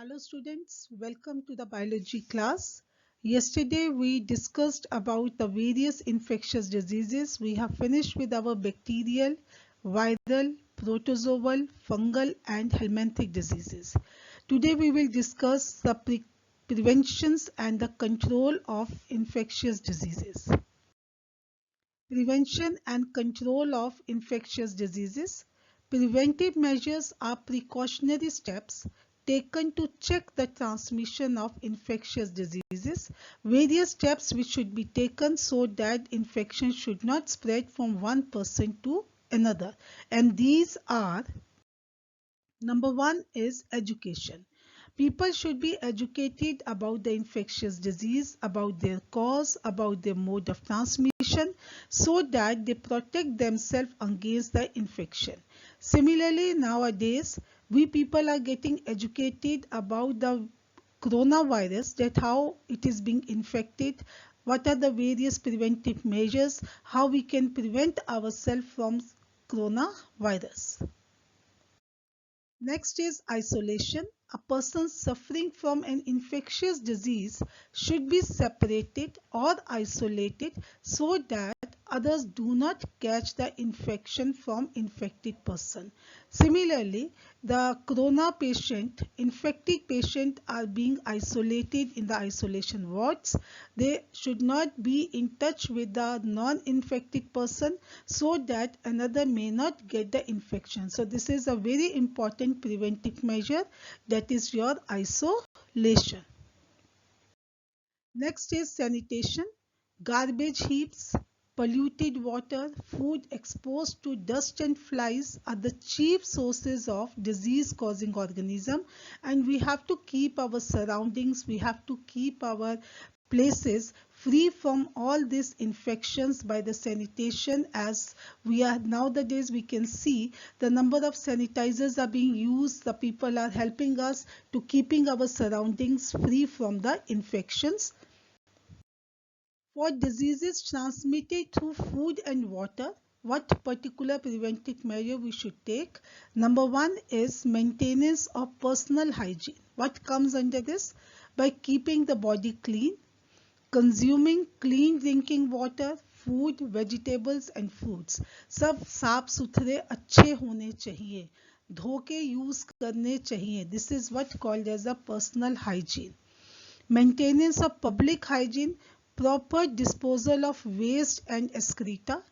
Hello students, welcome to the biology class. Yesterday we discussed about the various infectious diseases. We have finished with our bacterial, viral, protozoal, fungal and helminthic diseases. Today we will discuss the preventions and the control of infectious diseases. Prevention and control of infectious diseases. Preventive measures are precautionary steps taken to check the transmission of infectious diseases. Various steps which should be taken so that infection should not spread from one person to another. And these are: number one is education. People should be educated about the infectious disease, about their cause, about their mode of transmission, so that they protect themselves against the infection. Similarly, nowadays, we people are getting educated about the coronavirus, that how it is being infected, what are the various preventive measures, how we can prevent ourselves from coronavirus. Next is isolation. A person suffering from an infectious disease should be separated or isolated so that others do not catch the infection from infected person. Similarly, the corona patient, infected patient are being isolated in the isolation wards. They should not be in touch with the non-infected person so that another may not get the infection. So this is a very important preventive measure, that is your isolation. Next is sanitation. Garbage heaps, polluted water, food exposed to dust and flies are the chief sources of disease causing organism, and we have to keep our surroundings, we have to keep our places free from all these infections by the sanitation. As we are nowadays, we can see the number of sanitizers are being used. The people are helping us to keeping our surroundings free from the infections. For diseases transmitted through food and water, what particular preventive measure we should take? Number one is maintenance of personal hygiene. What comes under this? By keeping the body clean, consuming clean drinking water, food, vegetables and fruits. सब साफ सुथरे अच्छे होने चाहिए, धो के use करने चाहिए. This is what called as a personal hygiene. Maintenance of public hygiene, proper disposal of waste and excreta,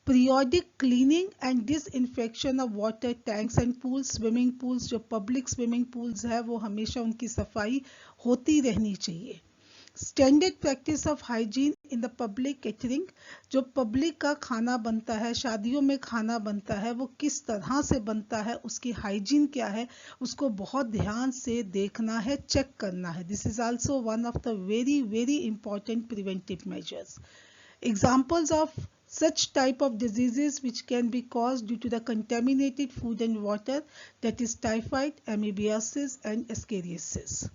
periodic cleaning and disinfection of water tanks and pools. Swimming pools, जो public swimming pools है वो हमेशा उनकी सफाई होती रहनी चाहिए. Standard practice of hygiene in the public catering. जो पब्लिक का खाना बनता है, शादियों में खाना बनता है, वो किस तरह से बनता है, उसकी हाइजीन क्या है, उसको बहुत ध्यान से देखना है, चेक करना है. This is also one of the very very important preventive measures. Examples of such type of diseases which can be caused due to the contaminated food and water, that is typhoid, amoebiasis and escheriasis.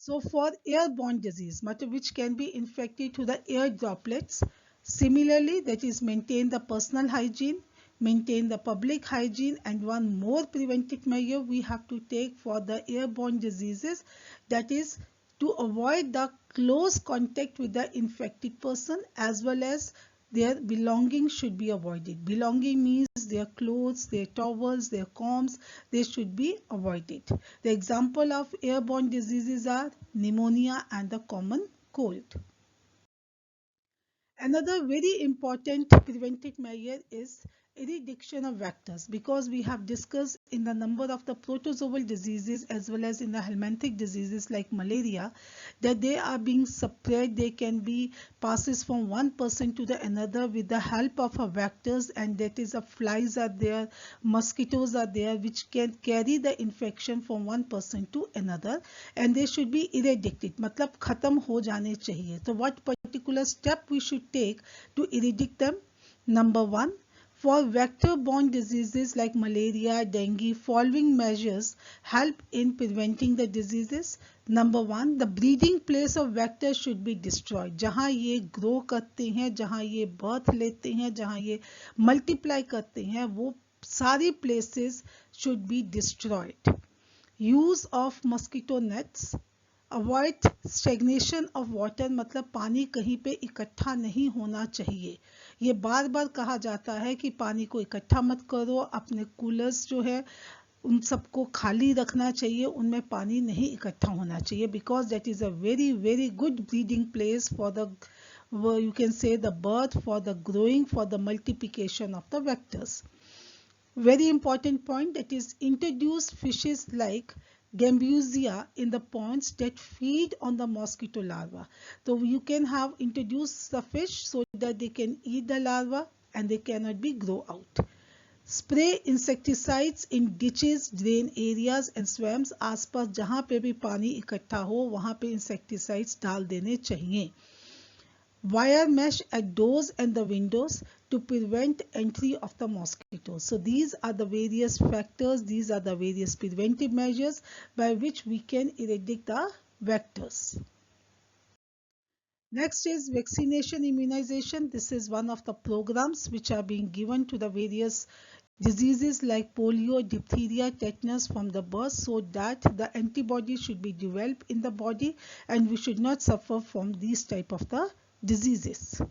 So for airborne disease, which can be infected through the air droplets, similarly, that is maintain the personal hygiene, maintain the public hygiene, and one more preventive measure we have to take for the airborne diseases, that is to avoid the close contact with the infected person, as well as their belongings should be avoided. Belonging means their clothes, their towels, their combs, they should be avoided. The example of airborne diseases are pneumonia and the common cold. Another very important preventive measure is eradication of vectors, because we have discussed in the number of the protozoal diseases as well as in the helminthic diseases like malaria that they are being spread. They can be passes from one person to the another with the help of vectors, and that is flies are there, mosquitoes are there, which can carry the infection from one person to another, and they should be eradicated, मतलब खत्म हो जाने चाहिए. So what particular step we should take to eradicate them? Number one, for vector-borne diseases like malaria, dengue, following measures help in preventing the diseases. Number one, the breeding place of vector should be destroyed. जहाँ ये grow करते हैं, जहाँ ये birth लेते हैं, जहाँ ये multiply करते हैं, वो सारी places should be destroyed. Use of mosquito nets, avoid stagnation of water, मतलब पानी कहीं पे इकट्ठा नहीं होना चाहिए। ये बार बार कहा जाता है कि पानी को इकट्ठा मत करो, अपने कूलर्स जो है उन सबको खाली रखना चाहिए, उनमें पानी नहीं इकट्ठा होना चाहिए, because that is a very very good breeding place for the, you can say, the birth, for the growing, for the multiplication of the vectors. Very important point, that is introduce fishes like Gambusia in the ponds that feed on the mosquito larva. So you can have introduced the fish so that they can eat the larva and they cannot be grow out. Spray insecticides in ditches, drain areas and swamps. आसपास जहाँ पे भी पानी इकट्ठा हो वहाँ पे insecticides डाल देने चाहिए. Wire mesh at doors and the windows to prevent entry of the mosquitoes. So these are the various factors, these are the various preventive measures by which we can eradicate the vectors. Next is vaccination immunization. This is one of the programs which are being given to the various diseases like polio, diphtheria, tetanus from the birth, so that the antibodies should be developed in the body and we should not suffer from these type of the diseases.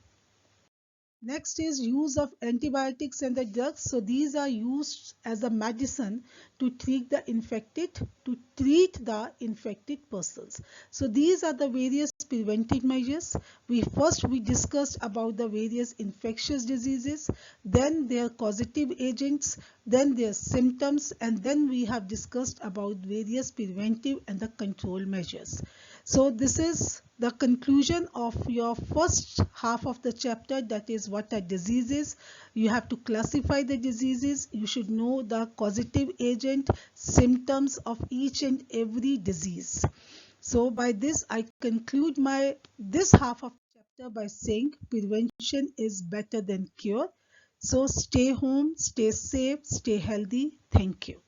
Next is use of antibiotics and the drugs. So these are used as a medicine to treat the infected persons. So these are the various preventive measures. We discussed about the various infectious diseases, then their causative agents, then their symptoms, and then we have discussed about various preventive and the control measures. So this is the conclusion of your first half of the chapter, that is what are diseases. You have to classify the diseases. You should know the causative agent, symptoms of each and every disease. So by this I conclude this half of the chapter by saying prevention is better than cure. So stay home, stay safe, stay healthy. Thank you.